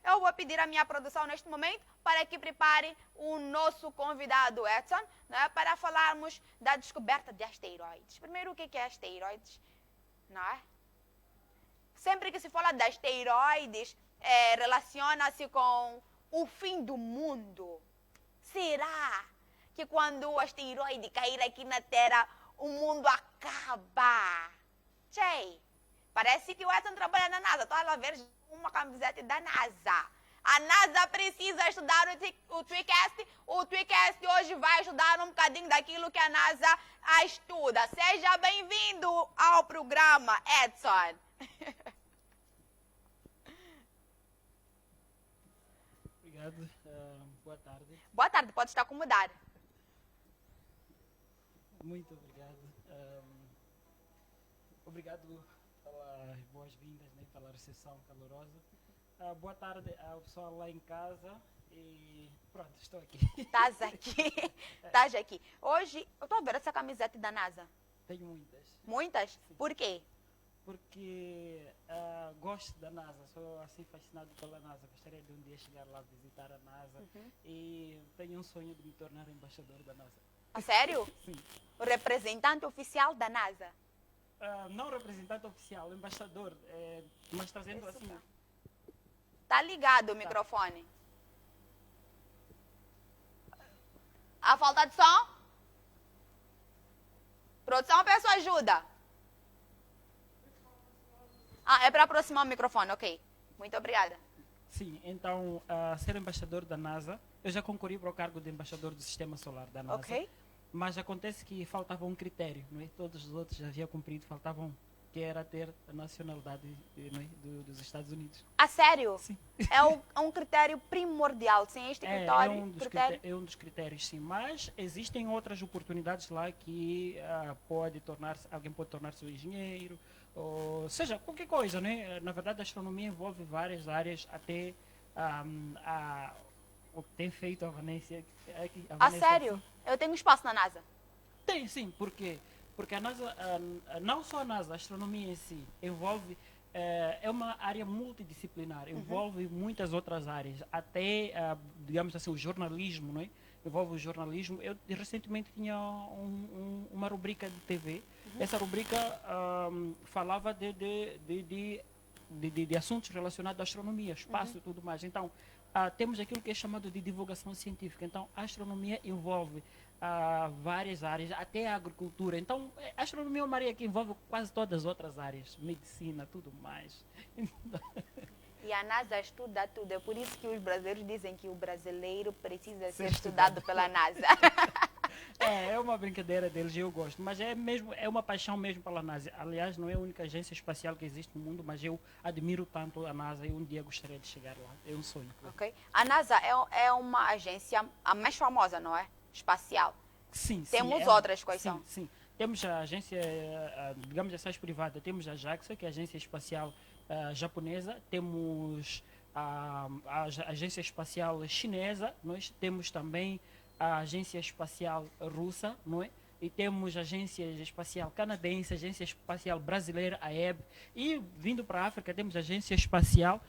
Eu vou pedir à minha produção neste momento para que prepare o nosso convidado Edson, né, para falarmos da descoberta de asteroides. Primeiro, o que é asteroides? Não é? Sempre que se fala de asteroides, relaciona-se com o fim do mundo. Será que quando o asteroide cair aqui na Terra, o mundo acaba? Tchê, parece que o Edson trabalha na NASA. Estou a ver uma camiseta da NASA. A NASA precisa estudar o TWICAST. O TWICAST hoje vai estudar um bocadinho daquilo que a NASA estuda. Seja bem-vindo ao programa, Edson. Obrigado. Boa tarde. Boa tarde, pode estar acomodado. Muito obrigado. Obrigado pelas boas-vindas, né, pela recepção calorosa. Boa tarde ao pessoal lá em casa e pronto, estou aqui. Estás aqui, estás aqui. Hoje, eu estou a ver essa camiseta da NASA. Tenho muitas. Muitas? Sim. Por quê? Porque gosto da NASA, sou assim fascinado pela NASA. Gostaria de um dia chegar lá visitar a NASA e tenho um sonho de me tornar embaixador da NASA. A sério? Sim. O representante oficial da NASA? Não representante oficial, embaixador, mas trazendo Isso assim. tá. Tá ligado o microfone? A falta de som? Produção, peço ajuda. É para aproximar o microfone, ok. Muito obrigada. Sim, então, ser embaixador da NASA, eu já concorri para o cargo de embaixador do Sistema Solar da NASA. Ok. Mas acontece que faltava um critério, não é? Todos os outros já haviam cumprido, faltava um, que era ter a nacionalidade, não é? dos Estados Unidos. A sério? Sim. É um critério primordial. Sem este critério, é um dos critérios, sim. Mas existem outras oportunidades lá que alguém pode tornar-se um engenheiro, ou seja, qualquer coisa, né? Na verdade, a astronomia envolve várias áreas, até o que tem feito a Vanessa. A sério? Sim. Eu tenho espaço na NASA? Tem, sim. Por quê? Porque a NASA, não só a NASA, a astronomia em si, envolve, é uma área multidisciplinar, envolve muitas outras áreas, até, digamos assim, o jornalismo, não é? Envolve o jornalismo. Eu recentemente tinha uma rubrica de TV. Essa rubrica falava de assuntos relacionados à astronomia, espaço e tudo mais. Então, temos aquilo que é chamado de divulgação científica. Então, a astronomia envolve várias áreas, até a agricultura. Então, a astronomia é uma área que envolve quase todas as outras áreas, medicina, tudo mais. E a NASA estuda tudo. É por isso que os brasileiros dizem que o brasileiro precisa ser estudado pela NASA. É uma brincadeira deles e eu gosto. Mas é uma paixão mesmo pela NASA. Aliás, não é a única agência espacial que existe no mundo, mas eu admiro tanto a NASA e um dia gostaria de chegar lá. É um sonho. Ok. A NASA é uma agência a mais famosa, não é? Espacial. Sim, Temos outras, quais sim, são? Sim. Temos a agência, digamos assim, privada. Temos a JAXA, que é a agência espacial japonesa. Temos a agência espacial chinesa. Nós temos também a agência espacial russa, não é? E temos a agência espacial canadense, a agência espacial brasileira, a EB. E vindo para a África, temos a agência espacial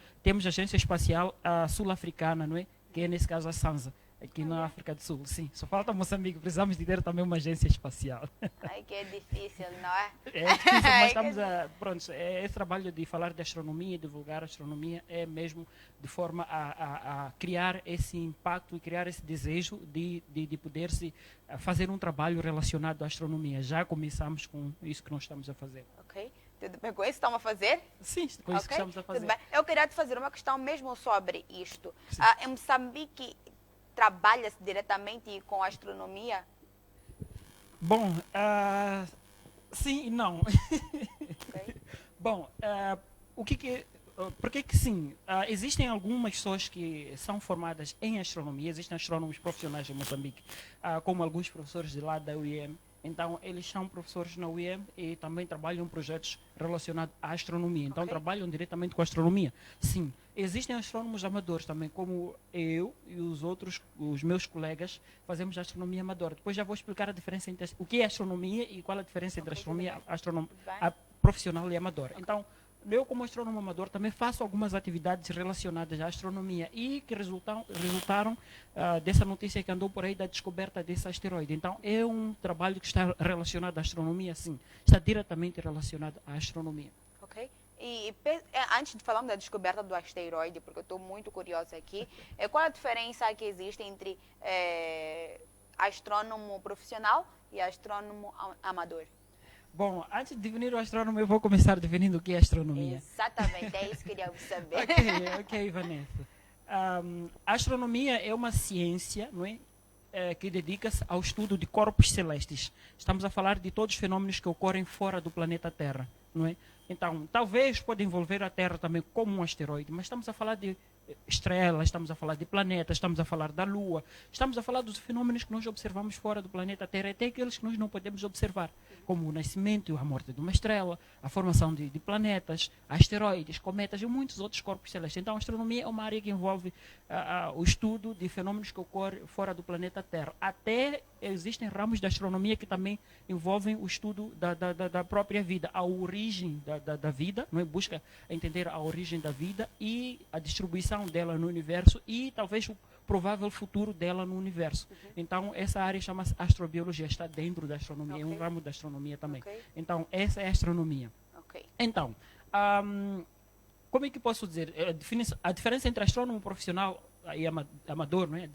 sul-africana, não é? Que é nesse caso a SANZA, aqui na África do Sul. Sim, só falta Moçambique, precisamos de ter também uma agência espacial. Ai, que é difícil, não é? É difícil, mas estamos pronto, esse trabalho de falar de astronomia, divulgar a astronomia, é mesmo de forma a criar esse impacto e criar esse desejo de poder-se fazer um trabalho relacionado à astronomia. Já começamos com isso que nós estamos a fazer. Ok. Tudo bem com isso? Estão a fazer? Sim, com isso que estamos a fazer. Tudo bem. Eu queria te fazer uma questão mesmo sobre isto. Em Moçambique, trabalha-se diretamente com a astronomia? Bom, sim e não. Okay. Bom, por que sim? Existem algumas pessoas que são formadas em astronomia, existem astrônomos profissionais em Moçambique, como alguns professores de lá da UIM. Então, eles são professores na UIM e também trabalham em projetos relacionados à astronomia. Então, trabalham diretamente com a astronomia. Sim, existem astrônomos amadores também, como eu e os meus colegas, fazemos astronomia amadora. Depois já vou explicar a diferença entre o que é astronomia e qual a diferença entre a astronomia profissional e amadora. Então, eu como astrônomo amador também faço algumas atividades relacionadas à astronomia e que resultaram dessa notícia que andou por aí da descoberta desse asteroide. Então é um trabalho que está relacionado à astronomia, sim, está diretamente relacionado à astronomia. Ok. Antes de falarmos da descoberta do asteroide, porque eu estou muito curiosa aqui, qual a diferença que existe entre astrônomo profissional e astrônomo amador? Bom, antes de definir o astrônomo, eu vou começar definindo o que é astronomia. Exatamente, é isso que queríamos saber. Ok, Vanessa. A astronomia é uma ciência, não é? Que dedica-se ao estudo de corpos celestes. Estamos a falar de todos os fenômenos que ocorrem fora do planeta Terra, não é? Então, talvez pode envolver a Terra também como um asteroide, mas estamos a falar de estrelas, estamos a falar de planetas, estamos a falar da Lua, estamos a falar dos fenômenos que nós observamos fora do planeta Terra, até aqueles que nós não podemos observar, como o nascimento e a morte de uma estrela, a formação de planetas, asteroides, cometas e muitos outros corpos celestes. Então, a astronomia é uma área que envolve o estudo de fenômenos que ocorrem fora do planeta Terra. Até existem ramos da astronomia que também envolvem o estudo da própria vida, a origem da vida, não é? Busca entender a origem da vida e a distribuição dela no universo e talvez o provável futuro dela no universo. Então, essa área chama-se astrobiologia, está dentro da astronomia, é um ramo da astronomia também. Então, essa é a astronomia. Então, como é que posso dizer? A diferença entre astrônomo profissional e amador, não é?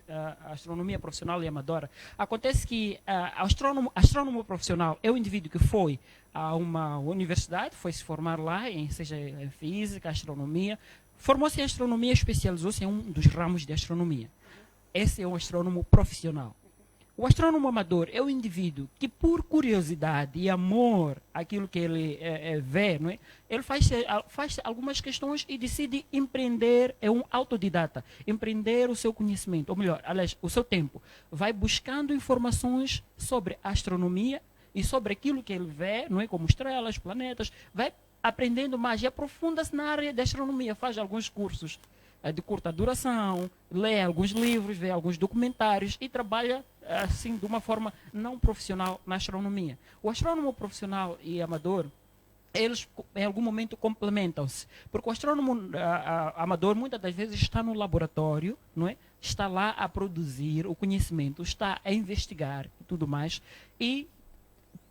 A astronomia profissional e amadora. Acontece que astrônomo profissional é o indivíduo que foi a uma universidade, foi se formar lá, seja em física, astronomia, formou-se em astronomia, especializou-se em um dos ramos de astronomia. Esse é um astrônomo profissional. O astrônomo amador é o indivíduo que, por curiosidade e amor àquilo que ele vê, não é? Ele faz algumas questões e decide empreender, é um autodidata, empreender o seu conhecimento, ou melhor, aliás, o seu tempo. Vai buscando informações sobre a astronomia e sobre aquilo que ele vê, não é? Como estrelas, planetas, vai aprendendo mais e aprofunda-se na área da astronomia, faz alguns cursos de curta duração, lê alguns livros, vê alguns documentários e trabalha assim de uma forma não profissional na astronomia. O astrônomo profissional e amador, eles em algum momento complementam-se, porque o astrônomo amador muitas das vezes está no laboratório, não é? Está lá a produzir o conhecimento, está a investigar e tudo mais e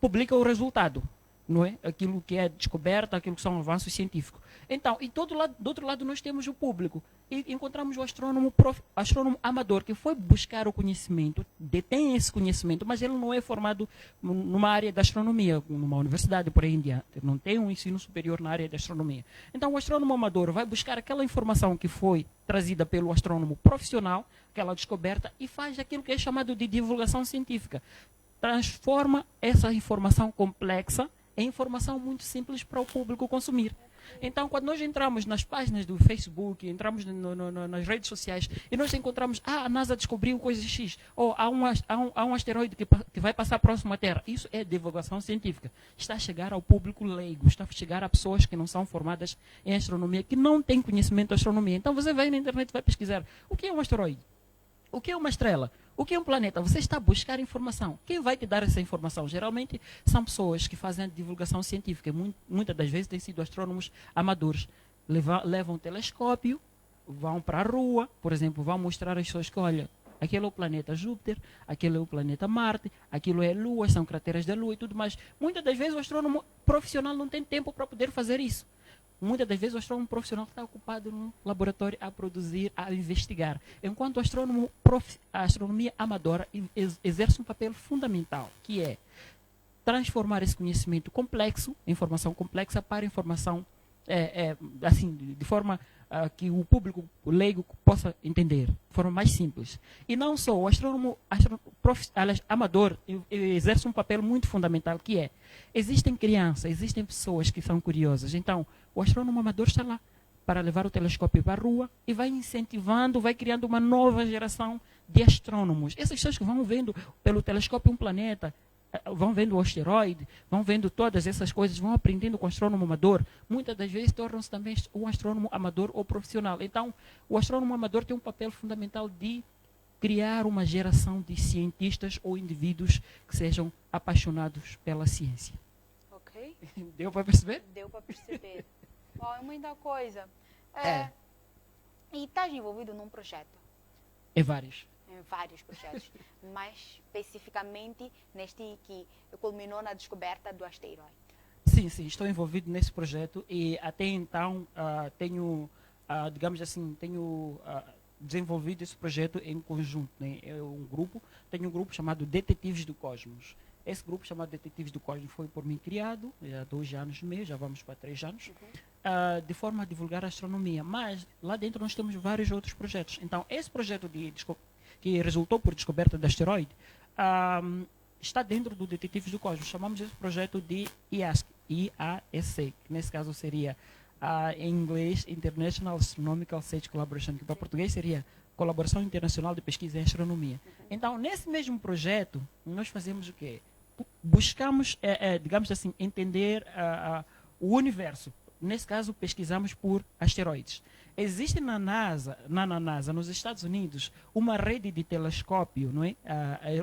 publica o resultado. Não é? Aquilo que é descoberta, aquilo que são avanços científicos. Então, e do outro lado nós temos o público. E encontramos o astrônomo amador, que foi buscar o conhecimento, detém esse conhecimento, mas ele não é formado numa área da astronomia, numa universidade por aí em diante. Ele não tem um ensino superior na área da astronomia. Então, o astrônomo amador vai buscar aquela informação que foi trazida pelo astrônomo profissional, aquela descoberta, e faz aquilo que é chamado de divulgação científica. Transforma essa informação complexa é informação muito simples para o público consumir. Então, quando nós entramos nas páginas do Facebook, entramos nas redes sociais e nós encontramos, a NASA descobriu coisa X, ou há um asteroide que vai passar próximo à Terra. Isso é divulgação científica. Está a chegar ao público leigo, está a chegar a pessoas que não são formadas em astronomia, que não têm conhecimento de astronomia. Então, você vai na internet e vai pesquisar o que é um asteroide, o que é uma estrela, o que é um planeta? Você está a buscar informação. Quem vai te dar essa informação? Geralmente são pessoas que fazem divulgação científica. Muitas das vezes têm sido astrônomos amadores. Levam um telescópio, vão para a Rua, por exemplo, vão mostrar às pessoas que, olha, aquele é o planeta Júpiter, aquele é o planeta Marte, aquilo é a Lua, são crateras da Lua e tudo mais. Muitas das vezes o astrônomo profissional não tem tempo para poder fazer isso. Muitas das vezes o astrônomo profissional está ocupado no laboratório a produzir, a investigar. Enquanto a astronomia amadora exerce um papel fundamental, que é transformar esse conhecimento complexo, informação complexa, para informação assim, de forma que o público, o leigo, possa entender, de forma mais simples. E não só, o astrônomo amador exerce um papel muito fundamental, que é, existem crianças, existem pessoas que são curiosas. Então, o astrônomo amador está lá para levar o telescópio para a Rua e vai incentivando, vai criando uma nova geração de astrônomos. Essas pessoas que vão vendo pelo telescópio um planeta, vão vendo o asteroide, vão vendo todas essas coisas, vão aprendendo com o astrônomo amador, muitas das vezes tornam-se também um astrônomo amador ou profissional. Então, o astrônomo amador tem um papel fundamental de criar uma geração de cientistas ou indivíduos que sejam apaixonados pela ciência. Ok. Deu para perceber? Deu para perceber. Bom, é muita coisa. É. E estás envolvido num projeto? É vários. Em vários projetos. Mas especificamente neste que culminou na descoberta do asteroide. Sim, sim, estou envolvido nesse projeto e até então tenho, digamos assim, desenvolvido esse projeto em conjunto, né? Tenho um grupo chamado Detetives do Cosmos. Esse grupo chamado Detetives do Cosmos foi por mim criado, há 2 anos e meio, já vamos para 3 anos, de forma a divulgar a astronomia. Mas lá dentro nós temos vários outros projetos. Então, esse projeto que resultou por descoberta de asteroide, está dentro do Detetives do Cosmos. Chamamos esse projeto de IASC, IASC, que nesse caso seria, em inglês, International Astronomical Research Collaboration, que para português seria Colaboração Internacional de Pesquisa em Astronomia. Então, nesse mesmo projeto, nós fazemos o quê? Buscamos, digamos assim, entender o universo. Nesse caso, pesquisamos por asteroides. Existe na NASA, nos Estados Unidos, uma rede de telescópio, não é?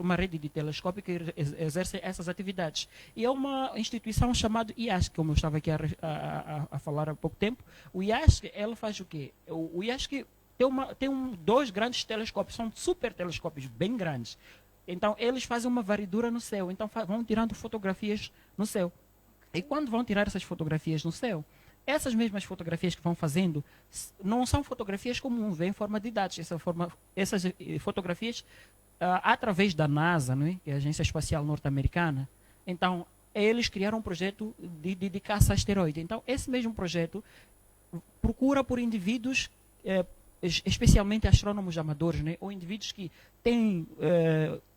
Uma rede de telescópio que exerce essas atividades. E é uma instituição chamada IASC, como eu estava aqui a falar há pouco tempo. O IASC, ela faz o quê? O IASC tem 2 grandes telescópios, são super telescópios bem grandes. Então, eles fazem uma varredura no céu, então vão tirando fotografias no céu. E quando vão tirar essas fotografias no céu, essas mesmas fotografias que vão fazendo não são fotografias comuns, vêm em forma de dados. Essas fotografias, através da NASA, não é? Que é a Agência Espacial Norte-Americana, então, eles criaram um projeto de caça a asteroide. Então, esse mesmo projeto procura por indivíduos, especialmente astrônomos amadores, né? Ou indivíduos que têm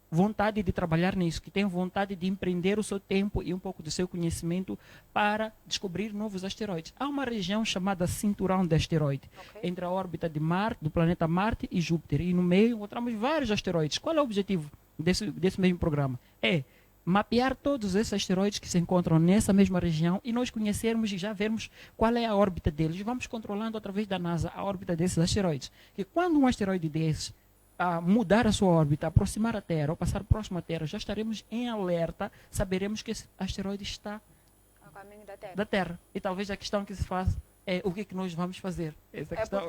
vontade de trabalhar nisso, que têm vontade de empreender o seu tempo e um pouco do seu conhecimento para descobrir novos asteroides. Há uma região chamada Cinturão de Asteroide, entre a órbita de Marte, do planeta Marte e Júpiter. E no meio encontramos vários asteroides. Qual é o objetivo desse mesmo programa? É mapear todos esses asteroides que se encontram nessa mesma região e nós conhecermos e já vermos qual é a órbita deles. Vamos controlando através da NASA a órbita desses asteroides. E quando um asteroide desses mudar a sua órbita, aproximar a Terra ou passar próximo à Terra, já estaremos em alerta, saberemos que esse asteroide está ao caminho da da Terra. E talvez a questão que se faz é o que é que nós vamos fazer. Essa questão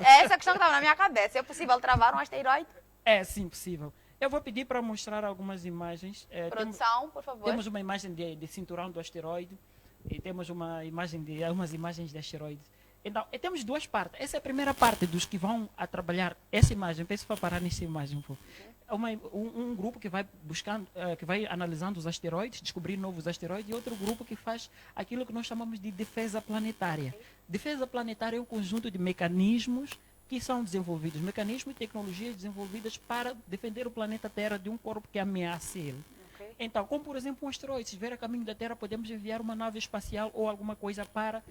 que estava na minha cabeça. É possível travar um asteroide? É, sim, possível. Eu vou pedir para mostrar algumas imagens. Produção, por favor. Temos uma imagem de cinturão do asteroide e temos uma imagem algumas imagens de asteroides. Então, temos 2 partes. Essa é a primeira parte dos que vão trabalhar essa imagem. Peço para parar nessa imagem um pouco. Um grupo que vai buscando, que vai analisando os asteroides, descobrir novos asteroides, e outro grupo que faz aquilo que nós chamamos de defesa planetária. Defesa planetária é um conjunto de mecanismos que são desenvolvidos, mecanismos e tecnologias desenvolvidas para defender o planeta Terra de um corpo que ameace ele. Então, como por exemplo um asteroide, se estiver a caminho da Terra, podemos enviar uma nave espacial ou alguma coisa para,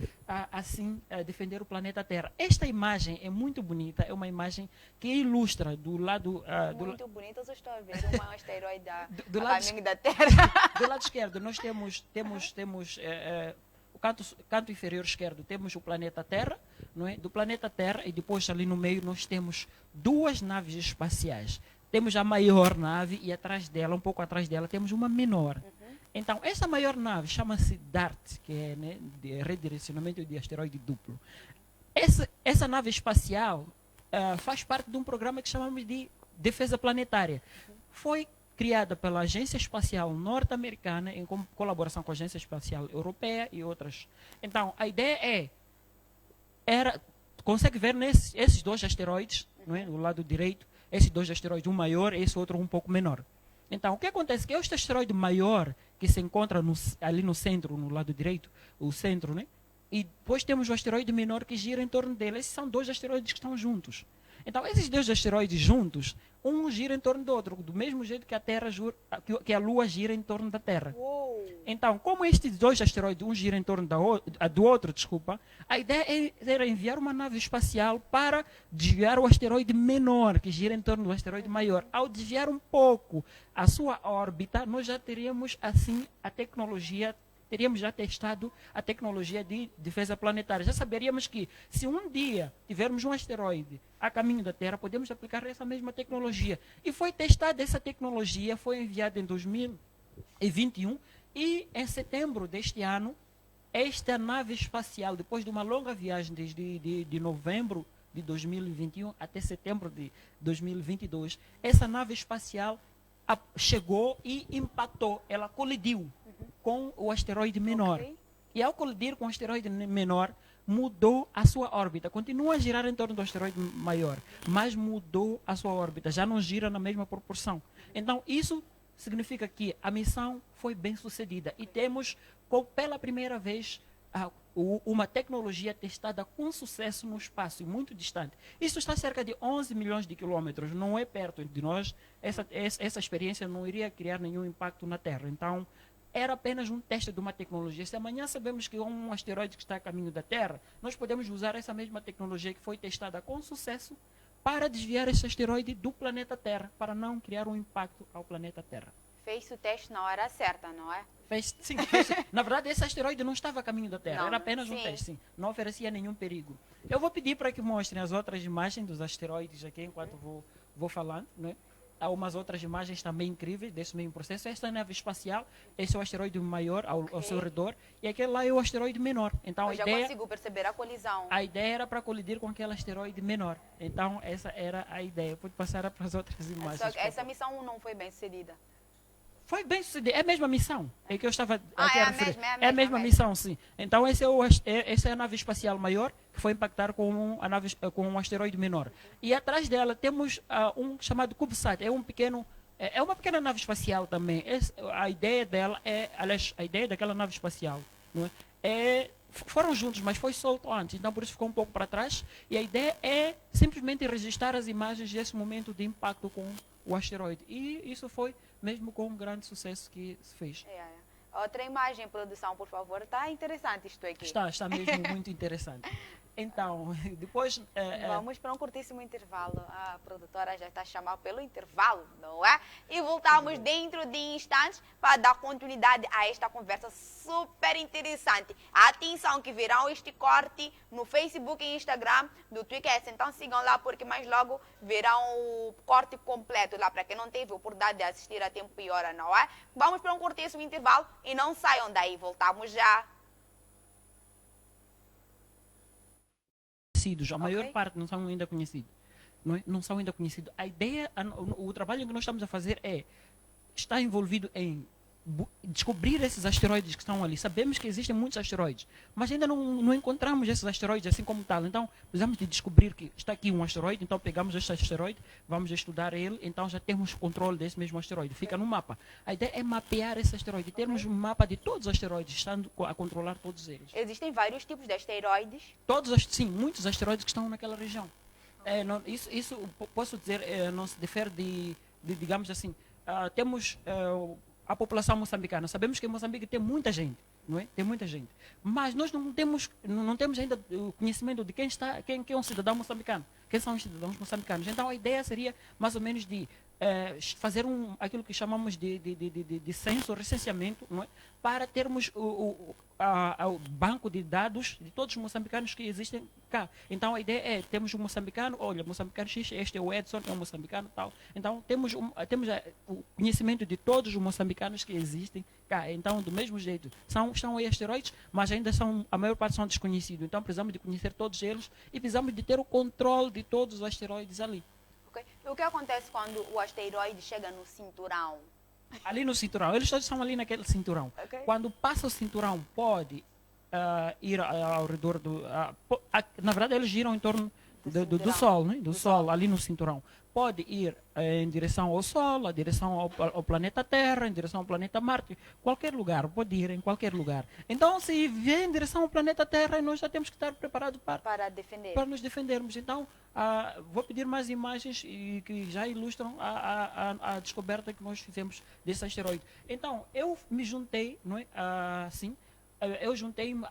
assim, defender o planeta Terra. Esta imagem é muito bonita, é uma imagem que ilustra do lado... Muito bonita, eu estou a ver um asteroide a caminho da Terra. Do lado esquerdo, nós temos o canto inferior esquerdo, temos o planeta Terra, não é? Do planeta Terra, e depois ali no meio nós temos 2 naves espaciais. Temos a maior nave e atrás dela, um pouco atrás dela, temos uma menor. Então, essa maior nave chama-se DART, que é, né, de redirecionamento de asteroide duplo. Essa nave espacial faz parte de um programa que chamamos de defesa planetária. Foi criada pela Agência Espacial Norte-Americana em colaboração com a Agência Espacial Europeia e outras. Então, a ideia consegue ver esses 2 asteroides, não é, do lado direito, esses 2 asteroides, um maior e esse outro um pouco menor. Então, o que acontece? Que este asteroide maior, que se encontra ali no centro, no lado direito, o centro, né? E depois temos o asteroide menor que gira em torno dele. Esses são 2 asteroides que estão juntos. Então, esses 2 asteroides juntos, um gira em torno do outro, do mesmo jeito que que a Lua gira em torno da Terra. Então, como estes 2 asteroides, um gira em torno do outro, a ideia era enviar uma nave espacial para desviar o asteroide menor, que gira em torno do asteroide maior. Ao desviar um pouco a sua órbita, nós já teríamos, assim, teríamos já testado a tecnologia de defesa planetária. Já saberíamos que, se um dia tivermos um asteroide a caminho da Terra, podemos aplicar essa mesma tecnologia. E foi testada essa tecnologia, foi enviada em 2021, e em setembro deste ano, esta nave espacial, depois de uma longa viagem desde de novembro de 2021 até setembro de 2022, essa nave espacial chegou e impactou, ela colidiu com o asteroide menor. Ok. E ao colidir com o asteroide menor, mudou a sua órbita. Continua a girar em torno do asteroide maior, mas mudou a sua órbita, já não gira na mesma proporção. Então, isso significa que a missão foi bem sucedida e temos, pela primeira vez, uma tecnologia testada com sucesso no espaço, muito distante. Isso está a cerca de 11 milhões de quilômetros, não é perto de nós. Essa experiência não iria criar nenhum impacto na Terra. Então, era apenas um teste de uma tecnologia. Se amanhã sabemos que há um asteroide que está a caminho da Terra, nós podemos usar essa mesma tecnologia que foi testada com sucesso para desviar esse asteroide do planeta Terra, para não criar um impacto ao planeta Terra. Fez o teste na hora certa, não é? Sim. Na verdade, esse asteroide não estava a caminho da Terra, era apenas um teste, sim. Não oferecia nenhum perigo. Eu vou pedir para que mostrem as outras imagens dos asteroides aqui, enquanto vou falando, né? Há umas outras imagens também incríveis desse mesmo processo. Esta é a nave espacial, esse é o asteroide maior ao seu redor, e aquele lá é o asteroide menor. Então, eu já consigo perceber a colisão. A ideia era para colidir com aquele asteroide menor. Então, essa era a ideia. Pode passar para as outras imagens. Só que essa missão não foi bem sucedida. Foi bem sucedido. É a mesma missão. É que eu estava aqui a referir. É a mesma missão, sim. Então, essa é a nave espacial maior que foi impactar com um asteroide menor. E atrás dela temos um chamado CubeSat. É uma pequena nave espacial também. A ideia dela aliás, a ideia daquela nave espacial, não é? Foram juntos, mas foi solto antes, então por isso ficou um pouco para trás. E a ideia é simplesmente registrar as imagens desse momento de impacto com o asteroide. E isso foi mesmo com um grande sucesso que se fez. Outra imagem, produção, por favor. Está interessante isto aqui. Está mesmo muito interessante. Então, depois... Vamos para um curtíssimo intervalo. A produtora já está chamando pelo intervalo, não é? E voltamos dentro de instantes para dar continuidade a esta conversa super interessante. Atenção que virão este corte no Facebook e Instagram do Tweecast. Então sigam lá porque mais logo verão o corte completo lá para quem não teve a oportunidade de assistir a tempo e hora, não é? Vamos para um curtíssimo intervalo e não saiam daí. Voltamos já. A maior parte não são ainda conhecidos. Não são ainda conhecidos. A ideia, o trabalho que nós estamos a fazer está envolvido em descobrir esses asteroides que estão ali. Sabemos que existem muitos asteroides, mas ainda não encontramos esses asteroides assim como tal. Então, precisamos de descobrir que está aqui um asteroide, então pegamos este asteroide, vamos estudar ele, então já temos controle desse mesmo asteroide. Fica no mapa. A ideia é mapear esse asteroide, termos um mapa de todos os asteroides, estando a controlar todos eles. Existem vários tipos de asteroides? Sim, muitos asteroides que estão naquela região. Isso posso dizer, não se difere digamos assim, temos a população moçambicana. Sabemos que em Moçambique tem muita gente, não é? Tem muita gente. Mas nós não temos ainda o conhecimento de quem é um cidadão moçambicano, quem são os cidadãos moçambicanos. Então a ideia seria mais ou menos de fazer aquilo que chamamos de censo, recenseamento, não é? Para termos o banco de dados de todos os moçambicanos que existem cá. Então a ideia é, temos um moçambicano, olha, moçambicano X, este é o Edson, é um moçambicano tal. Então temos o conhecimento de todos os moçambicanos que existem cá. Então, do mesmo jeito, estão aí asteroides, mas ainda a maior parte são desconhecidos. Então precisamos de conhecer todos eles e precisamos de ter o controle de todos os asteroides ali. E o que acontece quando o asteroide chega no cinturão? Ali no cinturão, eles todos estão ali naquele cinturão. Quando passa o cinturão, pode ir ao redor na verdade, eles giram em torno do Sol, né? Do Sol, ali no cinturão. Pode ir em direção ao Sol, em direção ao planeta Terra, em direção ao planeta Marte, qualquer lugar, pode ir em qualquer lugar. Então, se vier em direção ao planeta Terra, nós já temos que estar preparados para nos defendermos. Então, vou pedir mais imagens que já ilustram a descoberta que nós fizemos desse asteroide. Então, eu me juntei, não é? Eu juntei-me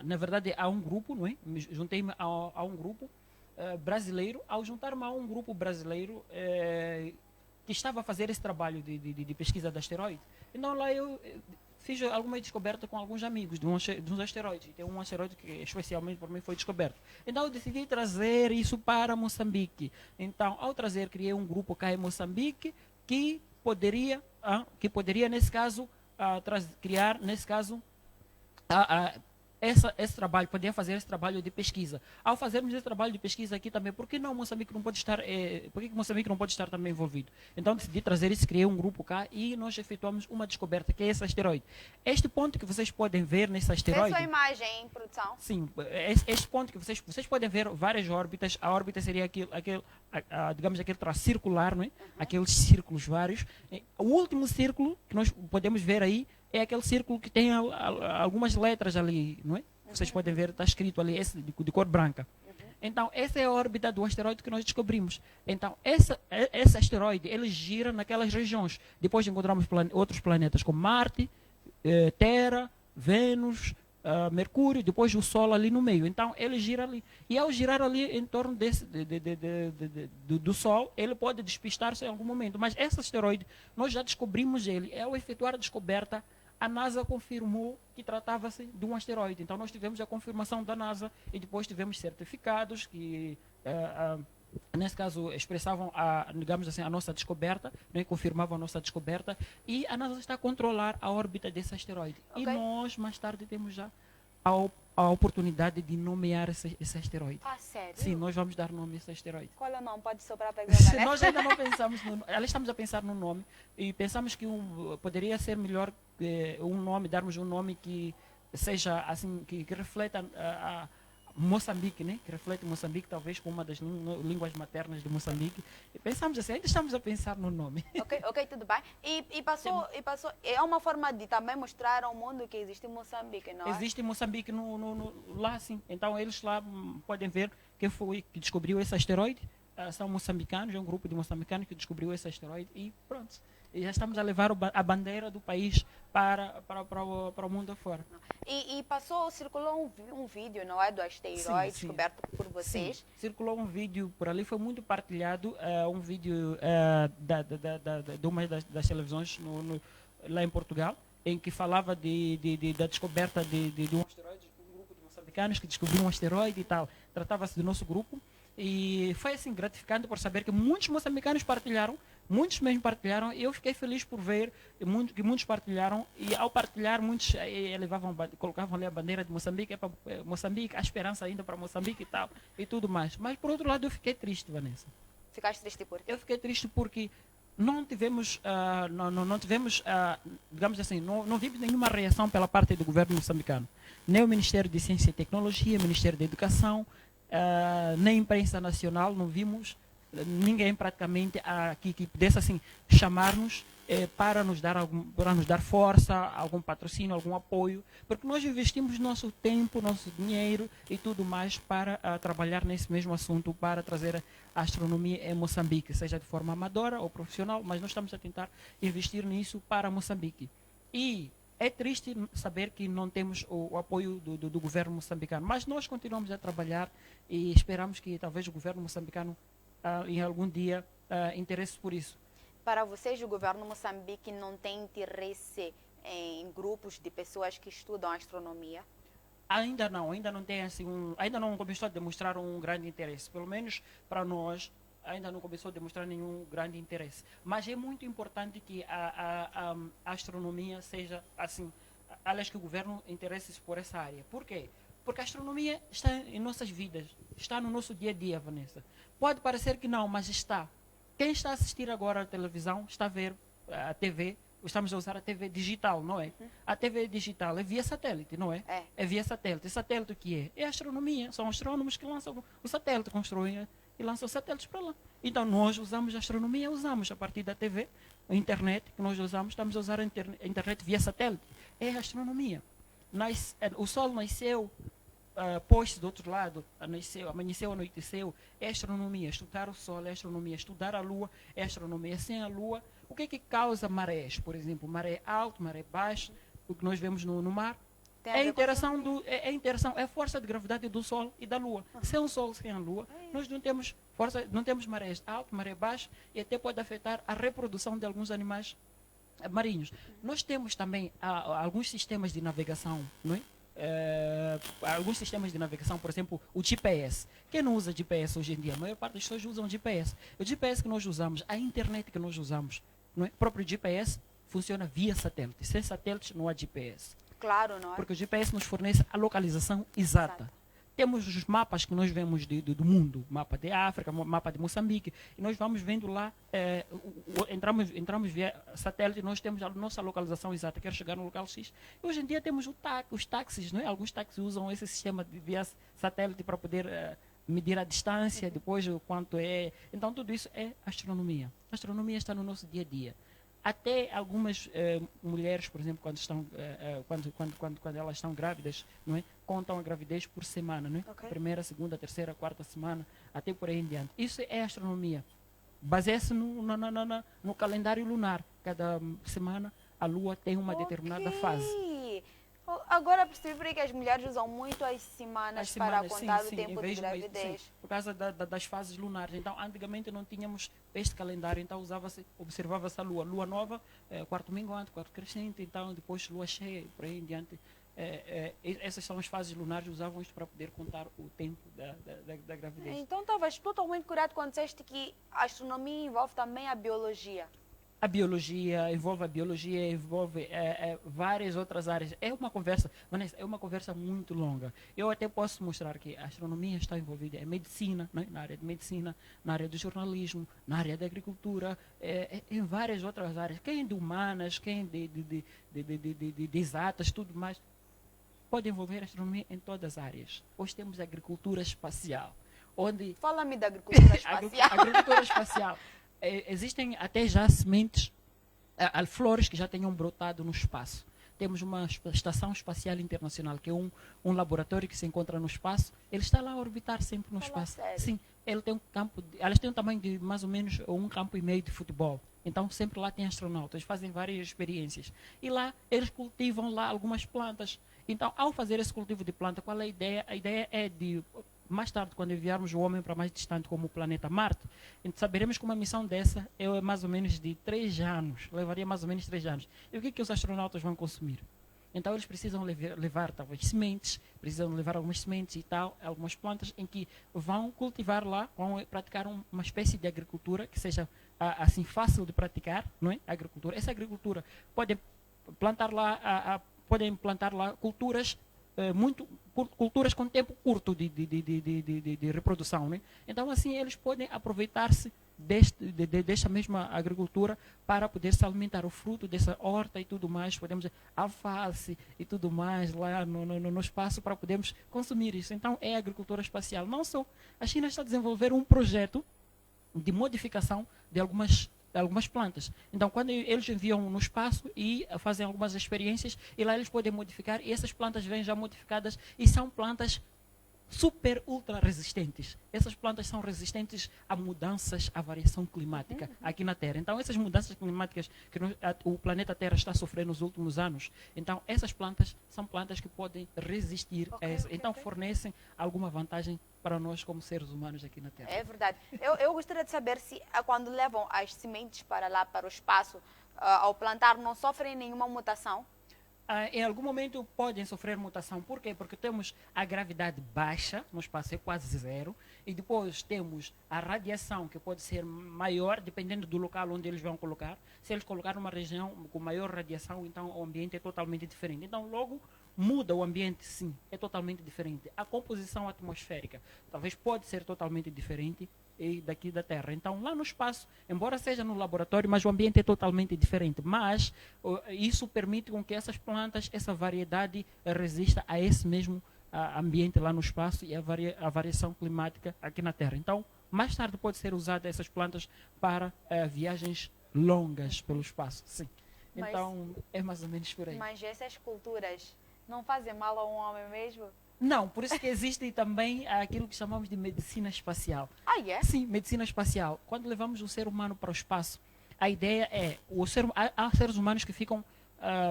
na verdade, a um grupo, não é? Juntei-me a um grupo brasileiro. Ao juntar-me a um grupo brasileiro que estava a fazer esse trabalho de pesquisa de asteroides, então lá eu fiz alguma descoberta com alguns amigos de uns asteroides. Tem um asteroide que especialmente por mim foi descoberto. Então eu decidi trazer isso para Moçambique. Então, ao trazer, criei um grupo cá em Moçambique que poderia nesse caso, criar, nesse caso, esse trabalho, poder fazer esse trabalho de pesquisa. Ao fazermos esse trabalho de pesquisa aqui também, por que não Moçambique não pode estar, por que Moçambique não pode estar também envolvido? Então decidi trazer isso, criei um grupo cá e nós efetuamos uma descoberta, que é esse asteroide. Este ponto que vocês podem ver nesse Vê asteroide... sua imagem, produção. Sim, este ponto que vocês podem ver várias órbitas. A órbita seria digamos, aquele traço circular, não é? Aqueles círculos vários. O último círculo que nós podemos ver aí é aquele círculo que tem algumas letras ali, não é? Vocês podem ver, está escrito ali, esse de cor branca. Então, essa é a órbita do asteroide que nós descobrimos. Então, esse asteroide, ele gira naquelas regiões. Depois encontramos outros planetas como Marte, Terra, Vênus, Mercúrio, depois o Sol ali no meio. Então, ele gira ali. E ao girar ali em torno do Sol, ele pode despistar-se em algum momento. Mas esse asteroide, nós já descobrimos ele. Ao efetuar a descoberta, a NASA confirmou que tratava-se de um asteroide. Então, nós tivemos a confirmação da NASA e depois tivemos certificados que, nesse caso, expressavam, digamos assim, a nossa descoberta, né, confirmavam a nossa descoberta, e a NASA está a controlar a órbita desse asteroide. Okay. E nós, mais tarde, temos já a oportunidade de nomear esse asteroide. Ah, sério? Sim, nós vamos dar nome a esse asteroide. Qual é o nome? Pode sobrar para a Nós ainda não pensamos no nome. Estamos a pensar no nome e pensamos que poderia ser melhor um nome, darmos um nome que seja assim, que refleta a Moçambique, né? Que reflete Moçambique, talvez com uma das línguas maternas de Moçambique. E pensamos assim, ainda estamos a pensar no nome. Ok, tudo bem. E passou, é uma forma de também mostrar ao mundo que existe Moçambique, não é? Existe Moçambique lá, sim. Então, eles lá podem ver quem foi que descobriu esse asteroide. São moçambicanos, é um grupo de moçambicanos que descobriu esse asteroide e pronto. E já estamos a levar a bandeira do país para o mundo afora. E circulou um vídeo, não é, do asteroide descoberto por vocês? Sim. Circulou um vídeo por ali, foi muito partilhado, um vídeo de uma das televisões lá em Portugal, em que falava da descoberta de um asteroide, um grupo de moçambicanos que descobriu um asteroide e tal. Tratava-se do nosso grupo. E foi assim gratificante por saber que muitos moçambicanos partilharam, muitos mesmo partilharam, e eu fiquei feliz por ver que muitos partilharam, e ao partilhar muitos colocavam ali a bandeira de Moçambique, é para Moçambique, a esperança ainda para Moçambique e tal, e tudo mais. Mas por outro lado eu fiquei triste, Vanessa. Ficaste triste por quê? Eu fiquei triste porque não tivemos, digamos assim, não vimos nenhuma reação pela parte do governo moçambicano. Nem o Ministério de Ciência e Tecnologia, o Ministério da Educação, nem imprensa nacional, não vimos ninguém praticamente que pudesse assim chamar-nos para nos dar força, algum patrocínio, algum apoio, porque nós investimos nosso tempo, nosso dinheiro e tudo mais para trabalhar nesse mesmo assunto, para trazer a astronomia em Moçambique, seja de forma amadora ou profissional, mas nós estamos a tentar investir nisso para Moçambique. E é triste saber que não temos o apoio do governo moçambicano, mas nós continuamos a trabalhar e esperamos que talvez o governo moçambicano em algum dia interesse por isso. Para vocês, o governo de Moçambique não tem interesse em grupos de pessoas que estudam astronomia? Ainda não tem assim ainda não começou a demonstrar um grande interesse, pelo menos para nós. Ainda não começou a demonstrar nenhum grande interesse. Mas é muito importante que a astronomia seja assim, aliás, que o governo interesse-se por essa área. Por quê? Porque a astronomia está em nossas vidas, está no nosso dia a dia, Vanessa. Pode parecer que não, mas está. Quem está a assistir agora à televisão, está a ver a TV, estamos a usar a TV digital, não é? A TV digital é via satélite, não é? É via satélite. Satélite o que é? É a astronomia. São astrônomos que lançam o satélite, constroem e lançam satélites para lá. Então, nós usamos a astronomia, usamos a partir da TV, a internet, que nós usamos, estamos a usar a internet via satélite. É a astronomia. O Sol nasceu, pôs-se do outro lado, amanheceu, anoiteceu, é astronomia. Estudar o Sol é astronomia. Estudar a Lua é astronomia. Sem a Lua, o que é que causa marés? Por exemplo, maré alta, maré baixa, o que nós vemos no mar. É a interação, é a força de gravidade do Sol e da Lua. Sem o Sol, sem a Lua, nós não temos força, não temos marés altas, maré baixa, e até pode afetar a reprodução de alguns animais marinhos. Nós temos também alguns sistemas de navegação, não é? Alguns sistemas de navegação, por exemplo, o GPS. Quem não usa GPS hoje em dia? A maior parte das pessoas usam GPS. O GPS que nós usamos, a internet que nós usamos, não é? O próprio GPS funciona via satélite. Sem satélites não há GPS. Claro, não é? Porque o GPS nos fornece a localização exata. Exato. Temos os mapas que nós vemos do mundo, mapa de África, mapa de Moçambique, e nós vamos vendo lá, entramos via satélite, nós temos a nossa localização exata, quero chegar no local X. E hoje em dia temos os táxis, não é? Alguns táxis usam esse sistema de via satélite para poder medir a distância, depois o quanto é. Então tudo isso é astronomia. A astronomia está no nosso dia a dia. Até algumas mulheres, por exemplo, quando elas estão grávidas, não é? Contam a gravidez por semana, não é? Ok. Primeira, segunda, terceira, quarta semana, até por aí em diante. Isso é astronomia. Baseia-se no calendário lunar. Cada semana a Lua tem uma determinada fase. Agora percebi por que as mulheres usam muito as semanas para contar o em tempo de vez gravidez. sim, por causa das fases lunares. Então, antigamente não tínhamos este calendário, então observava-se a lua nova, quarto minguante, quarto crescente, então depois lua cheia, e por aí em diante. Essas são as fases lunares, usavam isto para poder contar o tempo da gravidez. Então estavas totalmente correto quando disseste que a astronomia envolve também a biologia. A biologia envolve várias outras áreas. É uma conversa, Vanessa, é uma conversa muito longa. Eu até posso mostrar que a astronomia está envolvida em medicina, né? Na área de medicina, na área do jornalismo, na área da agricultura, em várias outras áreas. Quem de humanas, quem de exatas, tudo mais. Pode envolver a astronomia em todas as áreas. Hoje temos a agricultura espacial, onde Fala-me da agricultura espacial. agricultura espacial. Existem até já sementes, flores que já tenham brotado no espaço. Temos uma estação espacial internacional, que é um laboratório que se encontra no espaço. Ele está lá a orbitar sempre no espaço. Sério? Sim, ele tem elas têm um tamanho de mais ou menos 1,5 campo de futebol. Então sempre lá tem astronautas, fazem várias experiências. E lá eles cultivam lá algumas plantas. Então, ao fazer esse cultivo de planta, qual é a ideia? A ideia é de, mais tarde, quando enviarmos o homem para mais distante, como o planeta Marte, saberemos que uma missão dessa é mais ou menos de 3 anos, levaria mais ou menos 3 anos. E o que os astronautas vão consumir? Então, eles precisam levar talvez sementes, precisam levar algumas sementes e tal, algumas plantas em que vão cultivar lá, vão praticar uma espécie de agricultura que seja assim fácil de praticar, não é? A agricultura. Essa agricultura podem plantar lá culturas culturas com tempo curto de reprodução, né? Então assim eles podem aproveitar-se desta mesma agricultura para poder se alimentar, o fruto dessa horta e tudo mais, podemos alface e tudo mais lá no espaço para podermos consumir isso. Então é a agricultura espacial. Não só a China está a desenvolver um projeto de modificação de algumas plantas. Então, quando eles enviam no espaço e fazem algumas experiências, e lá eles podem modificar, e essas plantas vêm já modificadas e são plantas super ultra resistentes. Essas plantas são resistentes a mudanças, à variação climática aqui na Terra. Então, essas mudanças climáticas que o planeta Terra está sofrendo nos últimos anos, então essas plantas são plantas que podem resistir a isso. Então, fornecem alguma vantagem para nós como seres humanos aqui na Terra. É verdade. Eu gostaria de saber se quando levam as sementes para lá, para o espaço, ao plantar, não sofrem nenhuma mutação? Em algum momento podem sofrer mutação. Por quê? Porque temos a gravidade baixa, no espaço é quase zero, e depois temos a radiação, que pode ser maior, dependendo do local onde eles vão colocar. Se eles colocarem numa região com maior radiação, então o ambiente é totalmente diferente. Então, logo, muda o ambiente, sim, é totalmente diferente. A composição atmosférica talvez pode ser totalmente diferente daqui da Terra. Então, lá no espaço, embora seja no laboratório, mas o ambiente é totalmente diferente. Mas isso permite com que essas plantas, essa variedade resista a esse mesmo ambiente lá no espaço e a variação climática aqui na Terra. Então, mais tarde pode ser usada essas plantas para viagens longas pelo espaço. Sim. Então, é mais ou menos por aí. Mas essas culturas não fazem mal a um homem mesmo? Não, por isso que existe também aquilo que chamamos de medicina espacial. Ah, é? Sim, medicina espacial. Quando levamos o ser humano para o espaço, a ideia é, há seres humanos que ficam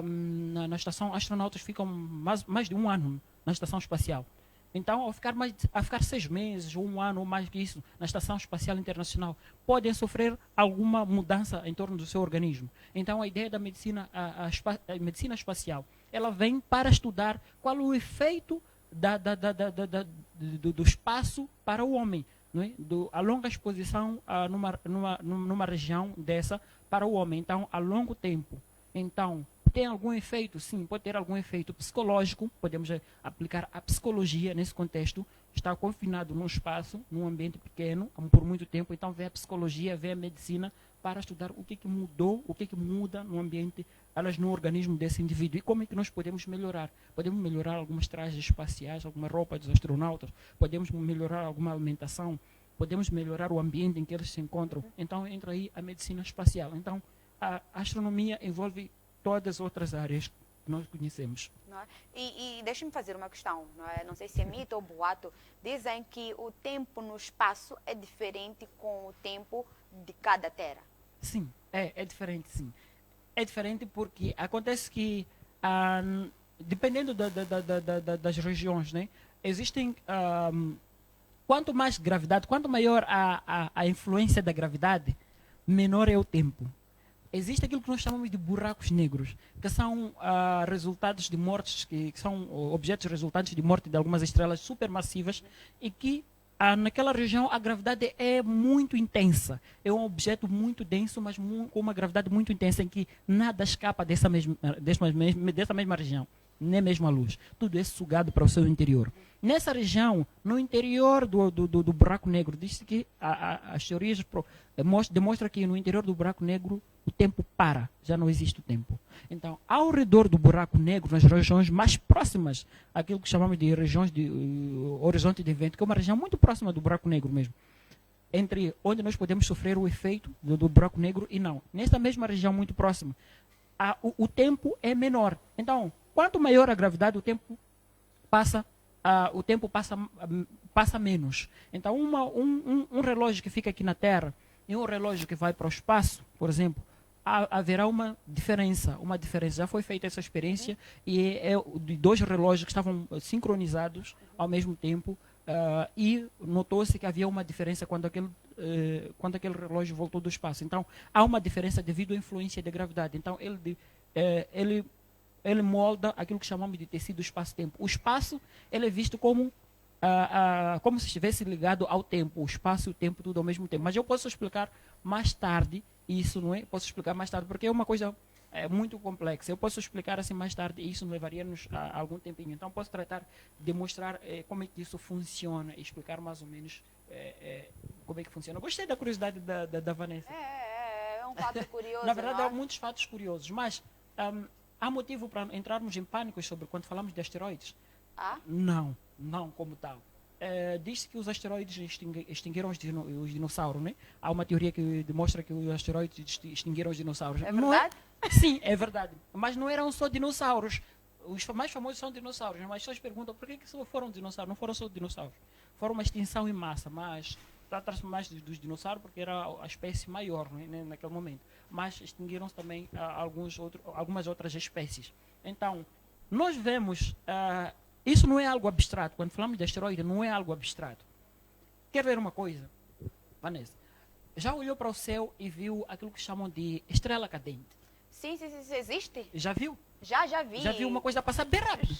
na estação, astronautas ficam mais de 1 ano na estação espacial. Então, ao ficar 6 meses, ou 1 ano, ou mais que isso, na Estação Espacial Internacional, podem sofrer alguma mudança em torno do seu organismo. Então, a ideia da medicina, a medicina espacial, ela vem para estudar qual o efeito do espaço para o homem, não é? A longa exposição numa região dessa para o homem. Então, a longo tempo. Então, tem algum efeito? Sim, pode ter algum efeito psicológico. Podemos aplicar a psicologia nesse contexto. Está confinado num espaço, num ambiente pequeno, por muito tempo. Então, vê a psicologia, vê a medicina para estudar o que mudou, o que muda no ambiente, elas no organismo desse indivíduo. E como é que nós podemos melhorar? Podemos melhorar algumas trajes espaciais, alguma roupa dos astronautas. Podemos melhorar alguma alimentação. Podemos melhorar o ambiente em que eles se encontram. Então, entra aí a medicina espacial. Então, a astronomia envolve todas as outras áreas que nós conhecemos. Não é? E deixa-me fazer uma questão, não é? Não sei se é mito ou boato. Dizem que o tempo no espaço é diferente com o tempo de cada terra. Sim, é diferente, sim. É diferente porque acontece que, dependendo das regiões, né, existem... quanto mais gravidade, quanto maior a influência da gravidade, menor é o tempo. Existe aquilo que nós chamamos de buracos negros, que são resultados de mortes, que são objetos resultantes de morte de algumas estrelas supermassivas e que naquela região a gravidade é muito intensa. É um objeto muito denso, mas com uma gravidade muito intensa em que nada escapa dessa mesma região, nem mesmo a luz. Tudo é sugado para o seu interior. Nessa região, no interior do buraco negro, diz-se que as teorias demonstram que no interior do buraco negro o tempo para, já não existe o tempo. Então, ao redor do buraco negro, nas regiões mais próximas, aquilo que chamamos de regiões de horizonte de evento, que é uma região muito próxima do buraco negro mesmo, entre onde nós podemos sofrer o efeito do buraco negro e não. Nessa mesma região muito próxima, o tempo é menor. Então, quanto maior a gravidade, o tempo passa menos. Então, um relógio que fica aqui na Terra e um relógio que vai para o espaço, por exemplo, haverá uma diferença. Já foi feita essa experiência e de dois relógios que estavam sincronizados ao mesmo tempo e notou-se que havia uma diferença quando aquele relógio voltou do espaço. Então, há uma diferença devido à influência da gravidade. Então, ele molda aquilo que chamamos de tecido espaço-tempo. O espaço ele é visto como se estivesse ligado ao tempo, o espaço e o tempo tudo ao mesmo tempo. Mas eu posso explicar mais tarde isso, não é? Posso explicar mais tarde, porque é uma coisa muito complexa. Eu posso explicar assim mais tarde e isso levaria-nos a algum tempinho. Então, posso tratar de mostrar como é que isso funciona e explicar mais ou menos como é que funciona. Gostei da curiosidade da Vanessa. É um fato curioso. Na verdade, não é? há muitos fatos curiosos, mas há motivo para entrarmos em pânico sobre quando falamos de asteroides? Não como tal. Diz-se que os asteroides extinguiram os dinossauros, né? Há uma teoria que demonstra que os asteroides extinguiram os dinossauros. É verdade? Sim, é verdade. Mas não eram só dinossauros. Os mais famosos são dinossauros. Mas as pessoas perguntam por que só foram dinossauros? Não foram só dinossauros. Foram uma extinção em massa, mas trata-se mais dos dinossauros porque era a espécie maior, né, naquele momento. Mas extinguiram-se também algumas outras espécies. Então, nós vemos... isso não é algo abstrato. Quando falamos de asteroide, não é algo abstrato. Quer ver uma coisa, Vanessa? Já olhou para o céu e viu aquilo que chamam de estrela cadente? Sim, existe? Já viu? Já vi. Já viu uma coisa passar bem rápido?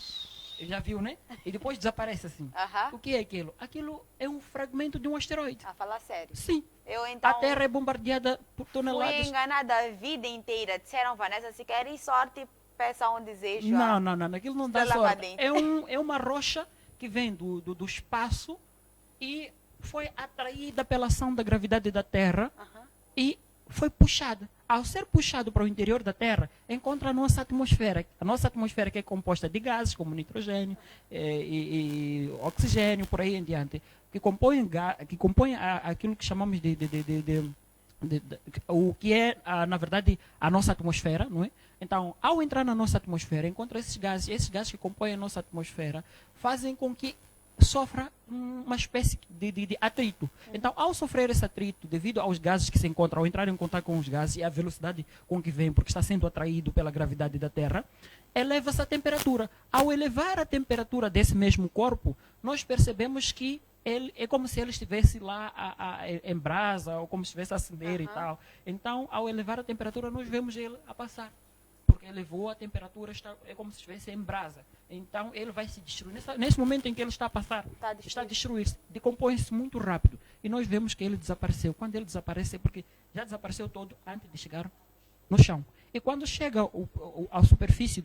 Já viu, né? E depois desaparece assim. O que é aquilo? Aquilo é um fragmento de um asteroide. Falar sério. Sim. Eu, então, a Terra é bombardeada por toneladas. Fui enganada a vida inteira. Disseram, Vanessa, se querem sorte, peça um desejo. Não. Aquilo não dá sorte. Cadente. É uma rocha que vem do espaço e foi atraída pela ação da gravidade da Terra e foi puxada. Ao ser puxado para o interior da Terra, encontra a nossa atmosfera. A nossa atmosfera que é composta de gases como nitrogênio e oxigênio, por aí em diante, que compõem aquilo que chamamos o que é, na verdade, a nossa atmosfera, não é? Então, ao entrar na nossa atmosfera, encontra esses gases que compõem a nossa atmosfera, fazem com que sofra uma espécie de atrito. Então, ao sofrer esse atrito, devido aos gases que se encontram, ao entrar em contato com os gases e a velocidade com que vem, porque está sendo atraído pela gravidade da Terra, eleva-se a temperatura. Ao elevar a temperatura desse mesmo corpo, nós percebemos que é como se ele estivesse lá em brasa, ou como se estivesse a acender e tal. Então, ao elevar a temperatura, nós vemos ele a passar. Porque elevou a temperatura, é como se estivesse em brasa. Então, ele vai se destruir. Nesse momento em que ele está a passar, está a destruir-se, decompõe-se muito rápido. E nós vemos que ele desapareceu. Quando ele desaparece, é porque já desapareceu todo antes de chegar no chão. E quando chega à superfície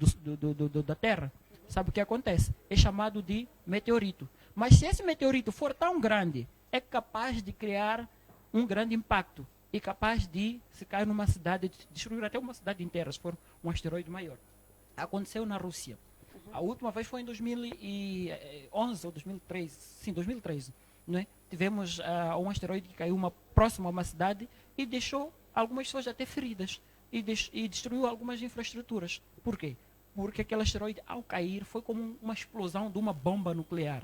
da Terra, sabe o que acontece? É chamado de meteorito. Mas se esse meteorito for tão grande, é capaz de criar um grande impacto e capaz de, se cair numa cidade, destruir até uma cidade inteira, se for um asteroide maior. Aconteceu na Rússia. A última vez foi em 2011 ou 2013. Sim, 2013. Né? Tivemos um asteroide que caiu próximo a uma cidade e deixou algumas pessoas até feridas e destruiu algumas infraestruturas. Por quê? Porque aquele asteroide, ao cair, foi como uma explosão de uma bomba nuclear.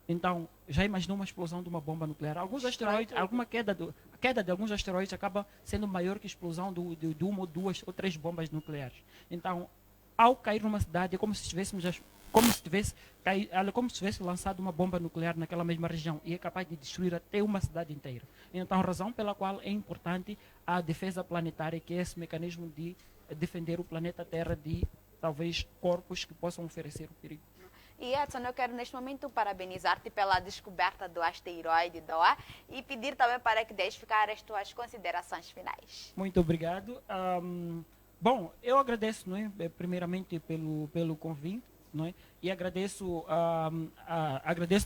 Então, já imaginou uma explosão de uma bomba nuclear? Alguns asteroides, a queda de alguns asteroides acaba sendo maior que a explosão de uma ou duas ou três bombas nucleares. Então, ao cair numa cidade, é como se tivesse lançado uma bomba nuclear naquela mesma região e é capaz de destruir até uma cidade inteira. Então, a razão pela qual é importante a defesa planetária, que é esse mecanismo de defender o planeta Terra de talvez corpos que possam oferecer o perigo. E Edson, eu quero neste momento parabenizar-te pela descoberta do asteroide Doa e pedir também para que deixes ficar as tuas considerações finais. Muito obrigado. Bom, eu agradeço, não é, primeiramente pelo convite, não é, e agradeço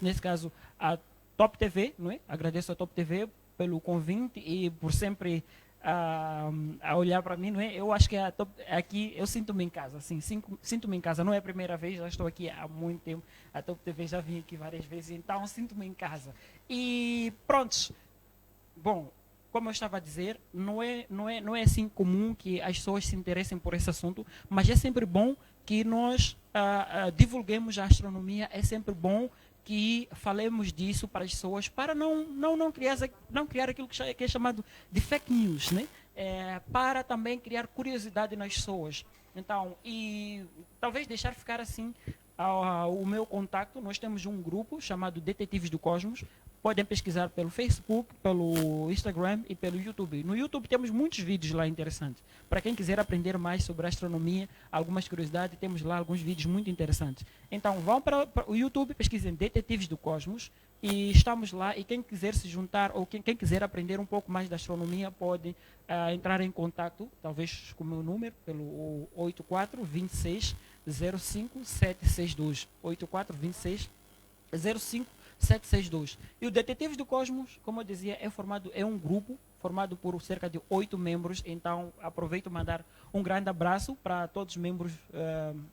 nesse caso a Top TV, não é? Agradeço a Top TV pelo convite e por sempre a olhar para mim, não é? Eu acho que aqui eu sinto-me em casa, assim, sinto-me em casa. Não é a primeira vez, já estou aqui há muito tempo. A Top TV já vim aqui várias vezes, então sinto-me em casa. E prontos. Bom, como eu estava a dizer, não é assim comum que as pessoas se interessem por esse assunto, mas é sempre bom que nós divulguemos a astronomia, é sempre bom que falemos disso para as pessoas, para não criar aquilo que é chamado de fake news, né? Para também criar curiosidade nas pessoas. Então, e talvez deixar ficar assim o meu contato. Nós temos um grupo chamado Detetives do Cosmos. Podem pesquisar pelo Facebook, pelo Instagram e pelo YouTube. No YouTube temos muitos vídeos lá interessantes. Para quem quiser aprender mais sobre astronomia, algumas curiosidades, temos lá alguns vídeos muito interessantes. Então vão para o YouTube, pesquisem Detetives do Cosmos e estamos lá. E quem quiser se juntar ou quem quiser aprender um pouco mais da astronomia pode entrar em contato, talvez com o meu número, pelo 84 26 05 762. 84 26 05 762. E o Detetives do Cosmos, como eu dizia, é um grupo formado por cerca de 8 membros. Então, aproveito para mandar um grande abraço para todos os membros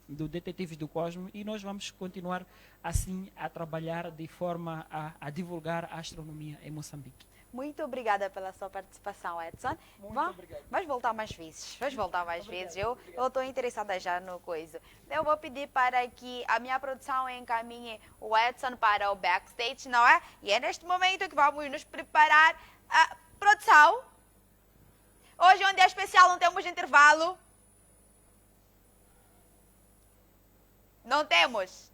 do Detetives do Cosmos e nós vamos continuar assim a trabalhar de forma a divulgar a astronomia em Moçambique. Muito obrigada pela sua participação, Edson. Muito obrigado. Vais voltar mais vezes. Vais voltar mais vezes. Eu estou interessada já no coisa. Eu vou pedir para que a minha produção encaminhe o Edson para o backstage, não é? E é neste momento que vamos nos preparar. Produção, hoje é um dia especial, não temos intervalo. Não temos.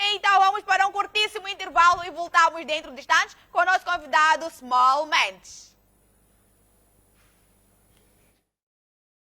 Então vamos para um curtíssimo intervalo e voltamos dentro de instantes com o nosso convidado Small Mendes.